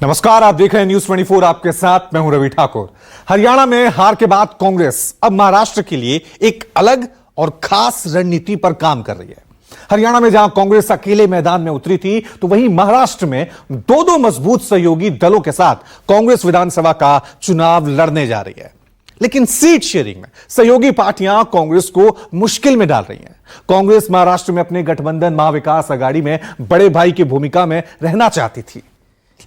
नमस्कार, आप देख रहे हैं न्यूज 24। आपके साथ मैं हूं रवि ठाकुर। हरियाणा में हार के बाद कांग्रेस अब महाराष्ट्र के लिए एक अलग और खास रणनीति पर काम कर रही है। हरियाणा में जहां कांग्रेस अकेले मैदान में उतरी थी, तो वहीं महाराष्ट्र में दो मजबूत सहयोगी दलों के साथ कांग्रेस विधानसभा का चुनाव लड़ने जा रही है। लेकिन सीट शेयरिंग में सहयोगी पार्टियां कांग्रेस को मुश्किल में डाल रही हैं। कांग्रेस महाराष्ट्र में अपने गठबंधन महाविकास आघाड़ी में बड़े भाई की भूमिका में रहना चाहती थी,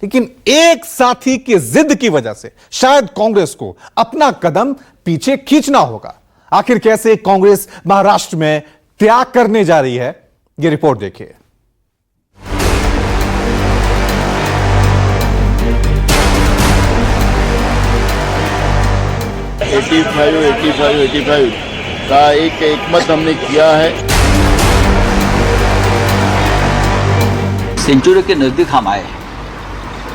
लेकिन एक साथी की जिद की वजह से शायद कांग्रेस को अपना कदम पीछे खींचना होगा। आखिर कैसे कांग्रेस महाराष्ट्र में त्याग करने जा रही है, यह रिपोर्ट देखिए। $85 का एक मत हमने किया है। सेंचुरी के नजदीक हम आए,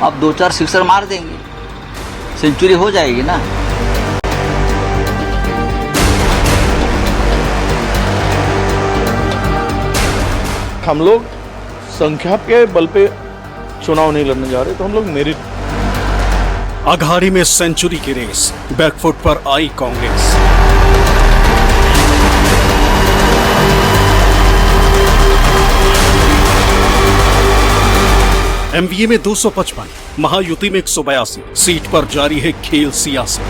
अब 2-4 सिक्सर मार देंगे, सेंचुरी हो जाएगी ना। हम लोग संख्या के बल पे चुनाव नहीं लड़ने जा रहे, तो हम लोग मेरिट। अघाड़ी में सेंचुरी की रेस, बैकफुट पर आई कांग्रेस। एमवीए में 255, महायुति में 182 सीट पर जारी है खेल सियासी।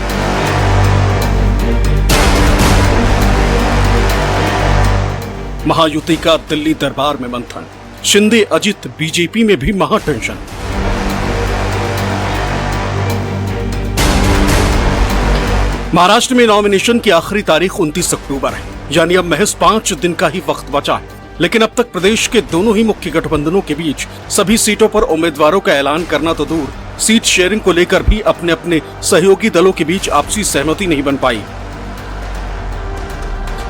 महायुति का दिल्ली दरबार में मंथन, शिंदे अजित बीजेपी में भी महाटेंशन। महाराष्ट्र में नॉमिनेशन की आखिरी तारीख 29 अक्टूबर है, यानी अब महज 5 दिन का ही वक्त बचा है। लेकिन अब तक प्रदेश के दोनों ही मुख्य गठबंधनों के बीच सभी सीटों पर उम्मीदवारों का ऐलान करना तो दूर, सीट शेयरिंग को लेकर भी अपने अपने सहयोगी दलों के बीच आपसी सहमति नहीं बन पाई।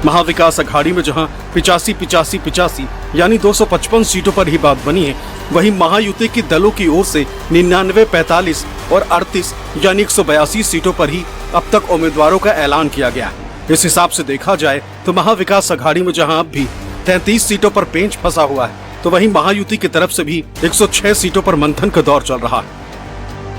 महाविकास अघाड़ी में जहां 85-85-85 यानी 255 सीटों पर ही बात बनी है, वहीं महायुति की दलों की ओर से 99-45 और 38 यानी 182 सीटों पर ही अब तक उम्मीदवारों का ऐलान किया गया। इस हिसाब से देखा जाए तो महाविकास अघाड़ी में जहां अब भी 33 सीटों पर पेंच फंसा हुआ है, तो वहीं महायुति की तरफ से भी 106 सीटों पर मंथन का दौर चल रहा है।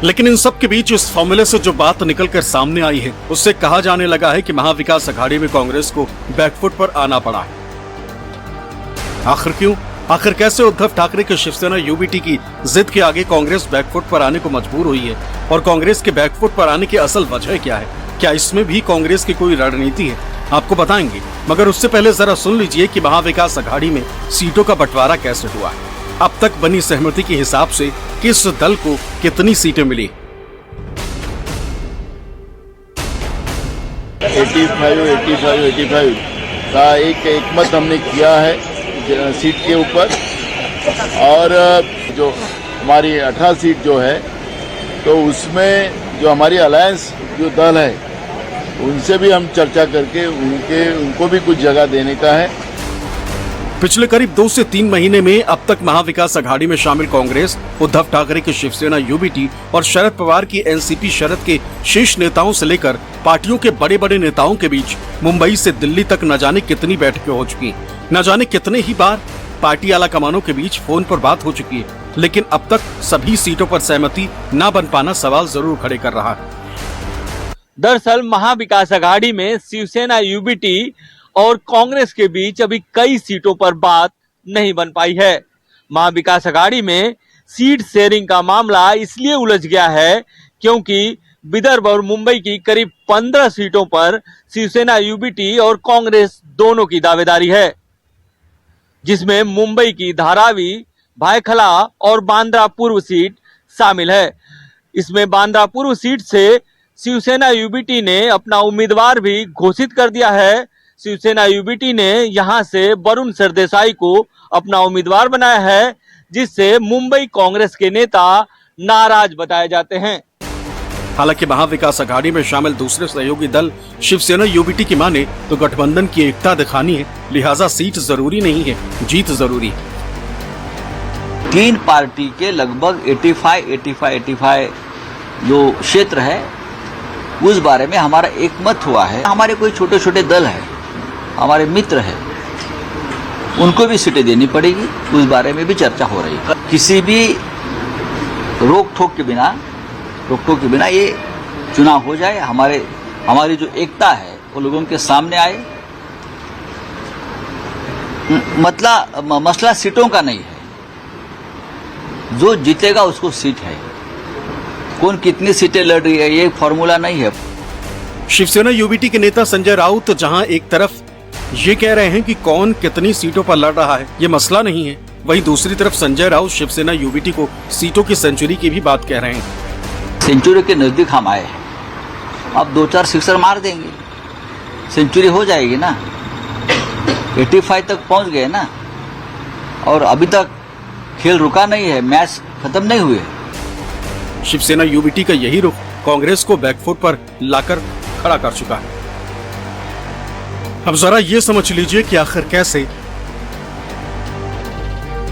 लेकिन इन सब के बीच इस फॉर्मूले से जो बात निकलकर सामने आई है, उससे कहा जाने लगा है कि महाविकास अघाड़ी में कांग्रेस को बैकफुट पर आना पड़ा है। आखिर क्यों? आखिर कैसे उद्धव ठाकरे के शिवसेना यूबीटी की जिद के आगे कांग्रेस बैकफुट पर आने को मजबूर हुई है? और कांग्रेस के बैकफुट पर आने की असल वजह क्या है? क्या इसमें भी कांग्रेस की कोई रणनीति है? आपको बताएंगे, मगर उससे पहले जरा सुन लीजिए कि महाविकास अघाड़ी में सीटों का बंटवारा कैसे हुआ है। अब तक बनी सहमति के हिसाब से किस दल को कितनी सीटें मिली। 85 का एक मत हमने किया है सीट के ऊपर, और जो हमारी 18 सीट जो है, तो उसमें जो हमारी अलायंस जो दल है, उनसे भी हम चर्चा करके उनको भी कुछ जगह देने का है। पिछले करीब 2 से 3 महीने में अब तक महाविकास अघाड़ी में शामिल कांग्रेस, उद्धव ठाकरे की शिवसेना यूबीटी और शरद पवार की एनसीपी शरद के शीर्ष नेताओं से लेकर पार्टियों के बड़े बड़े नेताओं के बीच मुंबई से दिल्ली तक न जाने कितनी बैठकें हो चुकी, न जाने कितने ही बार पार्टी आला कमानों के बीच फोन पर बात हो चुकी है। लेकिन अब तक सभी सीटों पर सहमति न बन पाना सवाल जरूर खड़े कर रहा है। दरअसल महाविकास अघाड़ी में शिवसेना यूबीटी और कांग्रेस के बीच अभी कई सीटों पर बात नहीं बन पाई है। महाविकास अघाड़ी में सीट शेयरिंग का मामला इसलिए उलझ गया है क्योंकि विदर्भ और मुंबई की करीब 15 सीटों पर शिवसेना यूबीटी और कांग्रेस दोनों की दावेदारी है, जिसमें मुंबई की धारावी, भायखला और बांद्रा पूर्व सीट शामिल है। इसमें बांद्रा पूर्व सीट से शिवसेना यूबीटी ने अपना उम्मीदवार भी घोषित कर दिया है। शिवसेना यूबीटी ने यहां से वरुण सरदेसाई को अपना उम्मीदवार बनाया है, जिससे मुंबई कांग्रेस के नेता नाराज बताए जाते हैं। हालांकि महाविकास अघाड़ी में शामिल दूसरे सहयोगी दल शिवसेना यूबीटी की माने तो गठबंधन की एकता दिखानी है, लिहाजा सीट जरूरी नहीं है, जीत जरूरी है। 3 पार्टी के लगभग 85 जो क्षेत्र है, उस बारे में हमारा एक मत हुआ है। हमारे कोई छोटे छोटे दल है, हमारे मित्र है, उनको भी सीटें देनी पड़ेगी, उस बारे में भी चर्चा हो रही है। किसी भी रोक टोक के बिना ये चुनाव हो जाए, हमारी जो एकता है वो लोगों के सामने आए। मसला सीटों का नहीं है, जो जीतेगा उसको सीट है, कौन कितनी सीटें लड़ रही है ये फॉर्मूला नहीं है। शिवसेना यूबीटी के नेता संजय राउत जहां एक तरफ ये कह रहे हैं कि कौन कितनी सीटों पर लड़ रहा है ये मसला नहीं है, वहीं दूसरी तरफ संजय राउत शिवसेना यूबीटी को सीटों की सेंचुरी की भी बात कह रहे हैं। सेंचुरी के नजदीक हम आए हैं, अब 2-4 सिक्सर मार देंगे, सेंचुरी हो जाएगी ना। 85 तक पहुंच गए ना, और अभी तक खेल रुका नहीं है, मैच खत्म नहीं हुए। शिवसेना यूबीटी का यही रुख कांग्रेस को बैकफुट पर लाकर खड़ा कर चुका है। अब जरा ये समझ लीजिए कि आखिर कैसे।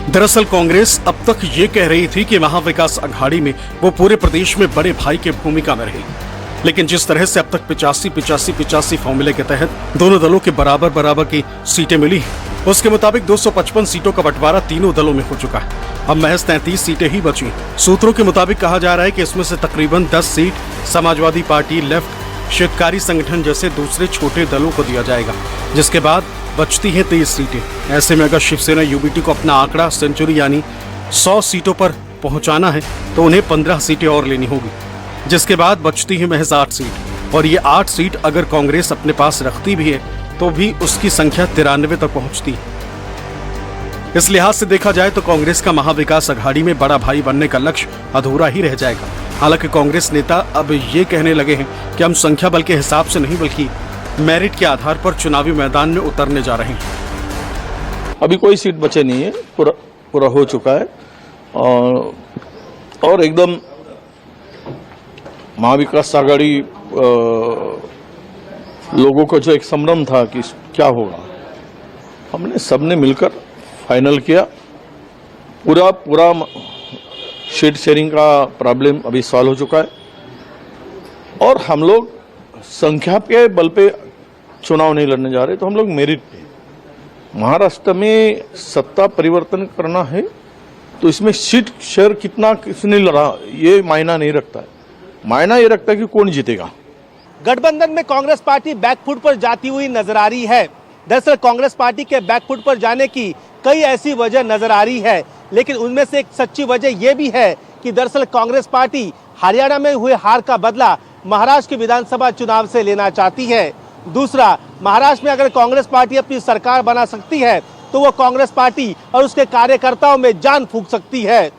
दरअसल कांग्रेस अब तक ये कह रही थी कि महाविकास अघाड़ी में वो पूरे प्रदेश में बड़े भाई की भूमिका में रहेगी, लेकिन जिस तरह से अब तक 85-85-85 फॉर्मूले के तहत दोनों दलों के बराबर की सीटें मिली, उसके मुताबिक 255 सीटों का बंटवारा तीनों दलों में हो चुका है। अब महज 33 सीटें ही बची। सूत्रों के मुताबिक कहा जा रहा है कि इसमें से तकरीबन 10 सीट समाजवादी पार्टी, लेफ्ट, शेतकारी संगठन जैसे दूसरे छोटे दलों को दिया जाएगा, जिसके बाद बचती हैं 23 सीटें। ऐसे में अगर शिवसेना यूबीटी को अपना आंकड़ा सेंचुरी यानी 100 सीटों पर पहुंचाना है तो उन्हें 15 सीटें और लेनी होगी, जिसके बाद बचती है महज 8 सीट। और ये 8 सीट अगर कांग्रेस अपने पास रखती भी है तो भी उसकी संख्या 93 तक पहुंचती है। इस लिहाज से देखा जाए तो कांग्रेस का महाविकास अघाड़ी में बड़ा भाई बनने का लक्ष्य अधूरा ही रह जाएगा। हालांकि कांग्रेस नेता अब ये कहने लगे हैं कि हम संख्या बल के हिसाब से नहीं बल्कि मेरिट के आधार पर चुनावी मैदान में उतरने जा रहे हैं। अभी कोई सीट बचे नहीं है, पूरा हो चुका है। और एकदम महाविकास आघाड़ी लोगों को जो एक संभ्रम था कि क्या होगा, हमने सबने मिलकर फाइनल किया। पूरा सीट शेयरिंग का प्रॉब्लम अभी सॉल्व हो चुका है और हम लोग संख्या के बल पे चुनाव नहीं लड़ने जा रहे, तो हम लोग मेरिट पे। महाराष्ट्र में सत्ता परिवर्तन करना है तो इसमें सीट शेयर कितना किसने लड़ा ये मायना नहीं रखता है, मायना ये रखता है कि कौन जीतेगा। गठबंधन में कांग्रेस पार्टी बैकफुट पर जाती हुई नजर आ रही है। दरअसल कांग्रेस पार्टी के बैकफुट पर जाने की कई ऐसी वजह नजर आ रही है, लेकिन उनमें से एक सच्ची वजह यह भी है कि दरअसल कांग्रेस पार्टी हरियाणा में हुए हार का बदला महाराष्ट्र के विधानसभा चुनाव से लेना चाहती है। दूसरा, महाराष्ट्र में अगर कांग्रेस पार्टी अपनी सरकार बना सकती है तो वो कांग्रेस पार्टी और उसके कार्यकर्ताओं में जान फूंक सकती है।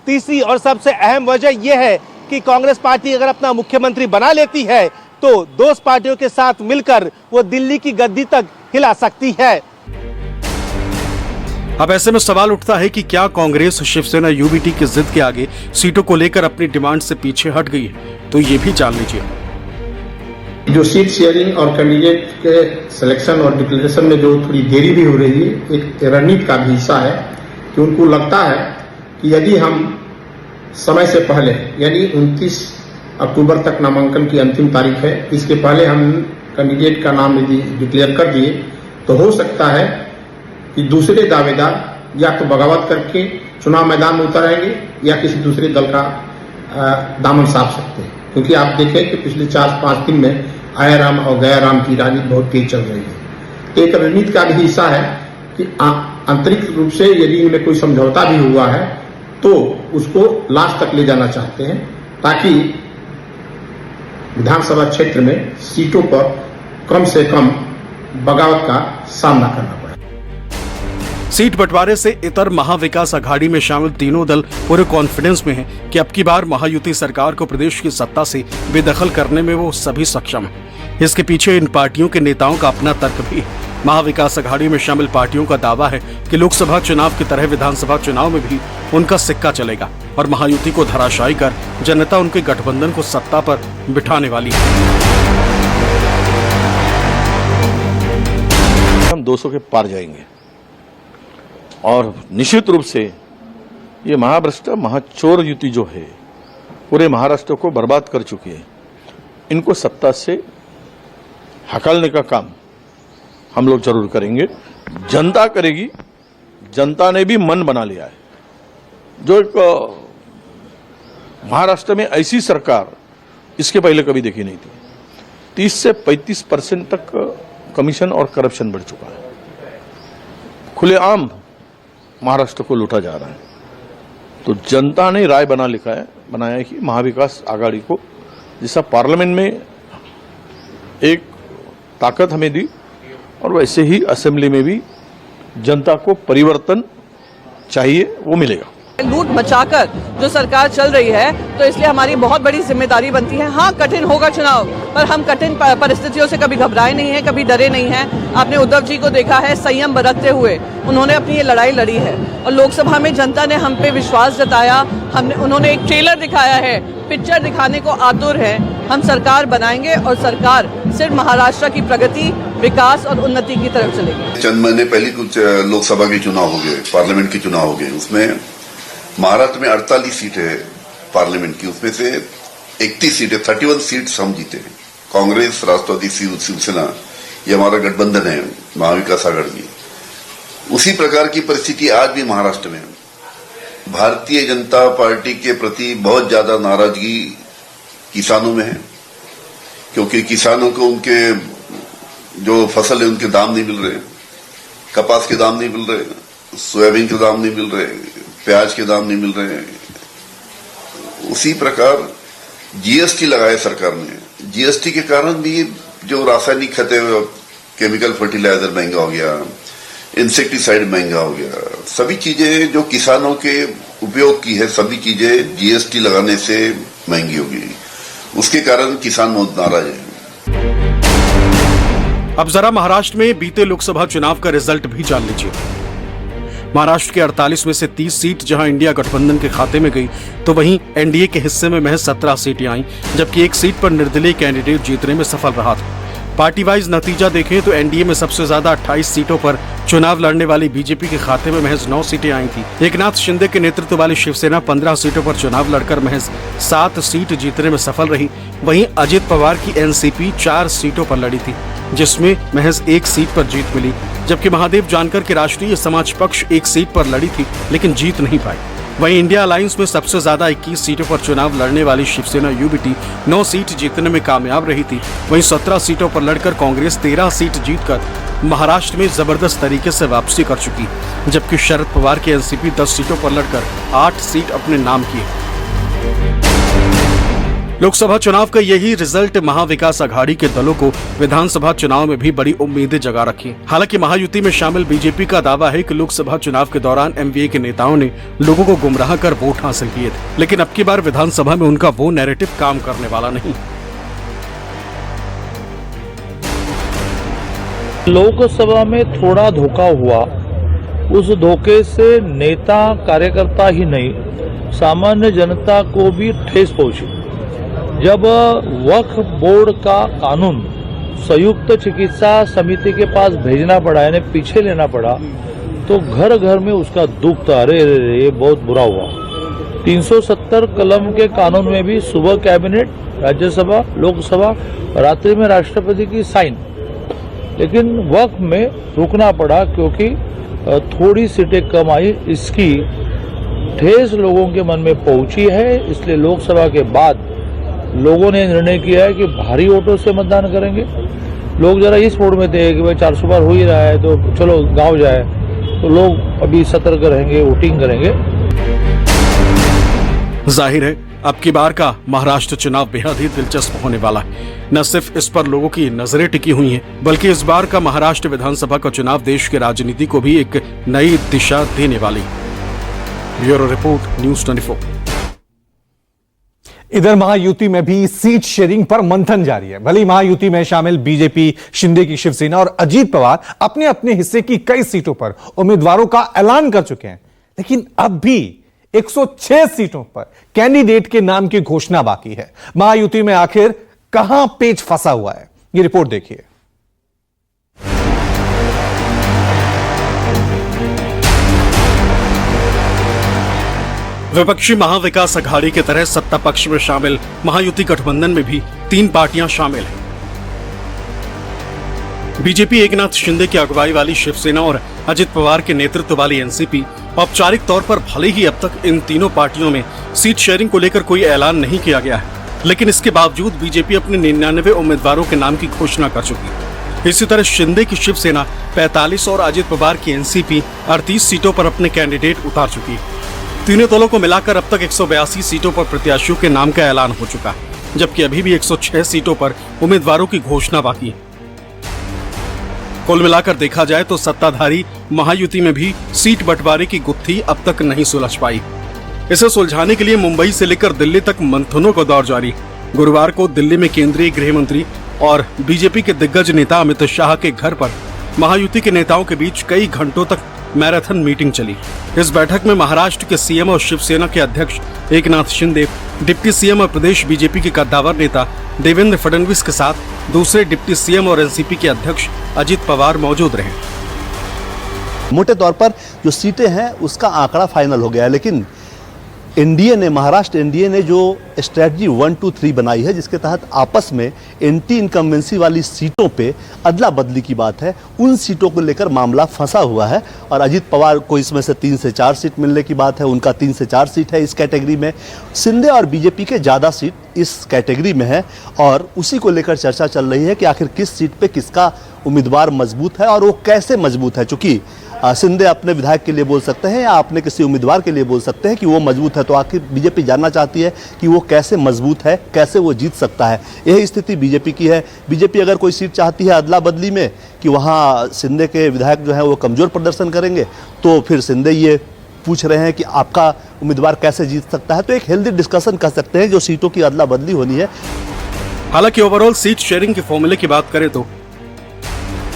तीसरी और सबसे अहम वजह यह है कि कांग्रेस पार्टी अगर अपना मुख्यमंत्री बना लेती है तो दोस्त पार्टियों के साथ मिलकर वो दिल्ली की गद्दी तक हिला सकती है। अब ऐसे में सवाल उठता है कि क्या कांग्रेस शिवसेना यूबीटी की जिद के आगे सीटों को लेकर अपनी डिमांड से पीछे हट गई है? तो ये भी जान लीजिए। जो सीट शेयरिंग और कैंडिडेट के सिलेक्शन और डिक्लेरेशन में जो थोड़ी देरी भी हो रही है, एक रणनीति का भी हिस्सा है कि उनको लगता है कि यदि हम समय से पहले यानी 29 अक्टूबर तक नामांकन की अंतिम तारीख है, इसके पहले हम कैंडिडेट का नाम यदि डिक्लेयर कर दिए तो हो सकता है कि दूसरे दावेदार या तो बगावत करके चुनाव मैदान में उतरेंगे या किसी दूसरे दल का दामन साध सकते हैं। क्योंकि आप देखें कि पिछले 4-5 दिन में आयाराम और गयाराम की राजनीति बहुत तेज चल रही है। तो एक रणनीति का भी हिस्सा है कि आंतरिक रूप से यदि इनमें कोई समझौता भी हुआ है तो उसको लास्ट तक ले जाना चाहते हैं, ताकि विधानसभा क्षेत्र में सीटों पर कम से कम बगावत का सामना करना पड़े। सीट बंटवारे से इतर महाविकास अघाड़ी में शामिल तीनों दल पूरे कॉन्फिडेंस में हैं कि अब की बार महायुति सरकार को प्रदेश की सत्ता से बेदखल करने में वो सभी सक्षम हैं। इसके पीछे इन पार्टियों के नेताओं का अपना तर्क भी है। महाविकास अघाड़ी में शामिल पार्टियों का दावा है कि लोकसभा चुनाव की तरह विधानसभा चुनाव में भी उनका सिक्का चलेगा और महायुति को धराशायी कर जनता उनके गठबंधन को सत्ता पर बिठाने वाली है। हम 200 के पार जाएंगे और निश्चित रूप से ये महाभ्रष्ट महाचोर युति जो है पूरे महाराष्ट्र को बर्बाद कर चुकी है, इनको सत्ता से हकालने का काम हम लोग जरूर करेंगे। जनता करेगी, जनता ने भी मन बना लिया है। जो एक महाराष्ट्र में ऐसी सरकार इसके पहले कभी देखी नहीं थी। 30 से 35% तक कमीशन और करप्शन बढ़ चुका है। खुलेआम महाराष्ट्र को लूटा जा रहा है। तो जनता ने राय बनाया है कि महाविकास आघाड़ी को जैसा पार्लियामेंट में एक ताकत हमें दी और वैसे ही असेंबली में भी जनता को परिवर्तन चाहिए, वो मिलेगा। लूट मचाकर जो सरकार चल रही है, तो इसलिए हमारी बहुत बड़ी जिम्मेदारी बनती है। हाँ, कठिन होगा चुनाव, पर हम कठिन परिस्थितियों से कभी घबराए नहीं हैं, कभी डरे नहीं हैं। आपने उद्धव जी को देखा है, संयम बरतते हुए उन्होंने अपनी ये लड़ाई लड़ी है और लोकसभा में जनता ने हम पे विश्वास जताया। उन्होंने एक ट्रेलर दिखाया है, पिक्चर दिखाने को आतुर है। हम सरकार बनाएंगे और सरकार सिर्फ महाराष्ट्र की प्रगति, विकास और उन्नति की तरफ चलेगी। चंद महीने पहले कुछ लोकसभा के चुनाव हो गए, पार्लियामेंट के चुनाव हो गए। उसमें महाराष्ट्र में 48 सीटें है पार्लियामेंट की, उसमें से 31 सीटें 31 सीट्स हम जीते हैं। कांग्रेस, राष्ट्रवादी, शिवसेना, ये हमारा गठबंधन है महाविकास आघाड़ी। उसी प्रकार की परिस्थिति आज भी महाराष्ट्र में है। भारतीय जनता पार्टी के प्रति बहुत ज्यादा नाराजगी किसानों में है, क्योंकि किसानों को उनके जो फसल है उनके दाम नहीं मिल रहे, कपास के दाम नहीं मिल रहे, सोयाबीन के दाम नहीं मिल रहे, प्याज के दाम नहीं मिल रहे हैं। उसी प्रकार जीएसटी लगाया सरकार ने। जीएसटी के कारण भी जो रासायनिक खते, केमिकल फर्टिलाइजर महंगा हो गया, इंसेक्टिसाइड महंगा हो गया। सभी चीजें जो किसानों के उपयोग की है, सभी चीजें जीएसटी लगाने से महंगी हो गई। उसके कारण किसान बहुत नाराज है। अब जरा महाराष्ट्र में बीते लोकसभा चुनाव का रिजल्ट भी जान लीजिए। महाराष्ट्र के 48 में से 30 सीट जहां इंडिया गठबंधन के खाते में गई, तो वहीं एनडीए के हिस्से में महज 17 सीटें आईं, जबकि एक सीट पर निर्दलीय कैंडिडेट जीतने में सफल रहा था। पार्टी वाइज नतीजा देखें तो एनडीए में सबसे ज्यादा 28 सीटों पर चुनाव लड़ने वाली बीजेपी के खाते में महज 9 सीटें आई थी। एकनाथ शिंदे के नेतृत्व वाली शिवसेना 15 सीटों पर चुनाव लड़कर महज 7 सीट जीतने में सफल रही। वहीं अजित पवार की एनसीपी 4 सीटों पर लड़ी थी, जिसमें महज 1 सीट पर जीत मिली, जबकि महादेव जानकर के राष्ट्रीय समाज पक्ष 1 सीट पर लड़ी थी लेकिन जीत नहीं पाई। वहीं इंडिया अलायंस में सबसे ज्यादा 21 सीटों पर चुनाव लड़ने वाली शिवसेना यूबीटी 9 सीट जीतने में कामयाब रही थी। वहीं 17 सीटों पर लड़कर कांग्रेस 13 सीट जीतकर महाराष्ट्र में जबरदस्त तरीके से वापसी कर चुकी, जबकि शरद पवार की एनसीपी 10 सीटों पर लड़कर 8 सीट अपने नाम किए। लोकसभा चुनाव का यही रिजल्ट महाविकास आघाड़ी के दलों को विधानसभा चुनाव में भी बड़ी उम्मीदें जगा रखी। हालांकि महायुति में शामिल बीजेपी का दावा है कि लोकसभा चुनाव के दौरान एमवीए के नेताओं ने लोगों को गुमराह कर वोट हासिल किए थे, लेकिन अब की बार विधानसभा में उनका वो नैरेटिव काम करने वाला नहीं। लोकसभा में थोड़ा धोखा हुआ, उस धोखे से नेता कार्यकर्ता ही नहीं, सामान्य जनता को भी ठेस पहुंची। जब वक्फ बोर्ड का कानून संयुक्त चिकित्सा समिति के पास भेजना पड़ा, यानी पीछे लेना पड़ा, तो घर घर में उसका दुख था। अरे ये बहुत बुरा हुआ। 370 कलम के कानून में भी सुबह कैबिनेट, राज्यसभा, लोकसभा, रात्रि में राष्ट्रपति की साइन, लेकिन वक्फ में रुकना पड़ा क्योंकि थोड़ी सीटें कम आई। इसकी ठेस लोगों के मन में पहुंची है, इसलिए लोकसभा के बाद लोगों ने निर्णय किया है कि भारी वोटों से मतदान करेंगे। लोग जरा इस मोड में थे कि भाई 400 बार हो ही रहा है तो चलो गांव जाए, तो लोग अभी सतर्क रहेंगे, वोटिंग करेंगे। जाहिर है अब की बार का महाराष्ट्र चुनाव बेहद ही दिलचस्प होने वाला है। न सिर्फ इस पर लोगों की नजरें टिकी हुई हैं, बल्कि इस बार का महाराष्ट्र विधानसभा का चुनाव देश की राजनीति को भी एक नई दिशा देने वाली है। Bureau report, news 24। इधर महायुति में भी सीट शेयरिंग पर मंथन जारी है। भले महायुति में शामिल बीजेपी, शिंदे की शिवसेना और अजीत पवार अपने अपने हिस्से की कई सीटों पर उम्मीदवारों का ऐलान कर चुके हैं, लेकिन अब भी 106 सीटों पर कैंडिडेट के नाम की घोषणा बाकी है। महायुति में आखिर कहां पेच फंसा हुआ है, ये रिपोर्ट देखिए। विपक्षी महाविकास आघाड़ी की तरह सत्ता पक्ष में शामिल महायुति गठबंधन में भी 3 पार्टियां शामिल हैं। बीजेपी एकनाथ शिंदे की अगुवाई वाली शिवसेना और अजित पवार के नेतृत्व वाली एनसीपी औपचारिक तौर पर भले ही अब तक इन तीनों पार्टियों में सीट शेयरिंग को लेकर कोई ऐलान नहीं किया गया है, लेकिन इसके बावजूद बीजेपी अपने 99 उम्मीदवारों के नाम की घोषणा कर चुकी है। इसी तरह शिंदे की शिवसेना 45 और अजित पवार की एनसीपी 38 सीटों पर अपने कैंडिडेट उतार चुकी है। तीनों दलों को मिलाकर अब तक 182 सीटों पर प्रत्याशियों के नाम का ऐलान हो चुका है, जबकि अभी भी 106 सीटों पर उम्मीदवारों की घोषणा बाकी है। कुल मिलाकर देखा जाए तो सत्ताधारी महायुति में भी सीट बंटवारे की गुत्थी अब तक नहीं सुलझ पाई। इसे सुलझाने के लिए मुंबई से लेकर दिल्ली तक मंथनों का दौर जारी। गुरुवार को दिल्ली में केंद्रीय गृह मंत्री और बीजेपी के दिग्गज नेता अमित शाह के घर पर महायुति के नेताओं के बीच कई घंटों तक मैराथन मीटिंग चली। इस बैठक में महाराष्ट्र के सीएम और शिवसेना के अध्यक्ष एकनाथ शिंदे, डिप्टी सीएम और प्रदेश बीजेपी के कद्दावर नेता देवेंद्र फडणवीस के साथ दूसरे डिप्टी सीएम और एनसीपी के अध्यक्ष अजित पवार मौजूद रहे। मोटे तौर पर जो सीटें हैं उसका आंकड़ा फाइनल हो गया है, लेकिन एनडीए ने, महाराष्ट्र एनडीए ने जो स्ट्रेटजी 1, 2, 3 बनाई है, जिसके तहत आपस में एंटी इनकम्बेंसी वाली सीटों पे अदला बदली की बात है, उन सीटों को लेकर मामला फंसा हुआ है। और अजित पवार को इसमें से 3 से 4 सीट मिलने की बात है, उनका 3 से 4 सीट है इस कैटेगरी में। शिंदे और बीजेपी के ज़्यादा सीट इस कैटेगरी में है और उसी को लेकर चर्चा चल रही है कि आखिर किस सीट पर किसका उम्मीदवार मजबूत है और वो कैसे मजबूत है। चूंकि शिंदे अपने विधायक के लिए बोल सकते हैं या अपने किसी उम्मीदवार के लिए बोल सकते हैं कि वो मजबूत है, तो आखिर बीजेपी जानना चाहती है कि वो कैसे मजबूत है, कैसे वो जीत सकता है। यही स्थिति बीजेपी की है। बीजेपी अगर कोई सीट चाहती है अदला बदली में कि वहाँ शिंदे के विधायक जो है वो कमजोर प्रदर्शन करेंगे, तो फिर शिंदे ये पूछ रहे हैं कि आपका उम्मीदवार कैसे जीत सकता है। तो एक हेल्दी डिस्कशन कर सकते हैं जो सीटों की अदला बदली होनी है। हालांकि ओवरऑल सीट शेयरिंग के फॉर्मूले की बात करें तो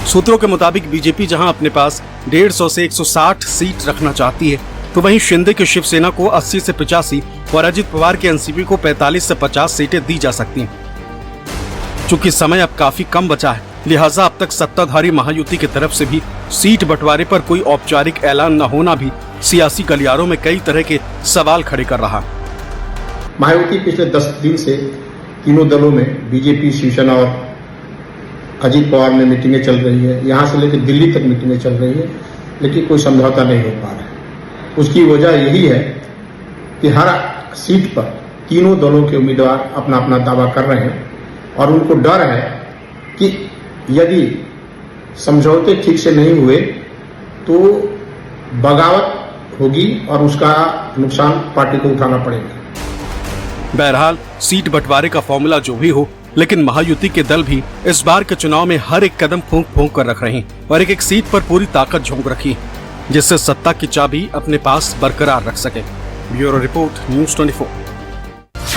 सूत्रों के मुताबिक बीजेपी जहां अपने पास 150 से 160 सीट रखना चाहती है, तो वहीं शिंदे की शिवसेना को 80 से 85 और अजित पवार के एनसीपी को 45 से 50 सीटें दी जा सकती हैं। चूंकि समय अब काफी कम बचा है, लिहाजा अब तक सत्ताधारी महायुति की तरफ से भी सीट बंटवारे पर कोई औपचारिक ऐलान न होना भी सियासी गलियारों में कई तरह के सवाल खड़े कर रहा। महायुति पिछले 10 दिन से तीनों दलों में बीजेपी, शिवसेना और अजित पवार में मीटिंगें चल रही है। यहाँ से लेकर दिल्ली तक मीटिंगें चल रही है, लेकिन कोई समझौता नहीं हो पा रहा है। उसकी वजह यही है कि हर सीट पर तीनों दलों के उम्मीदवार अपना अपना दावा कर रहे हैं और उनको डर है कि यदि समझौते ठीक से नहीं हुए तो बगावत होगी और उसका नुकसान पार्टी को उठाना पड़ेगा। बहरहाल सीट बंटवारे का फॉर्मूला जो भी हो, लेकिन महायुति के दल भी इस बार के चुनाव में हर एक कदम फूंक फूंक कर रख रहे हैं और एक सीट पर पूरी ताकत झोंक रखी, जिससे सत्ता की चाबी अपने पास बरकरार रख सके। Bureau report, news 24।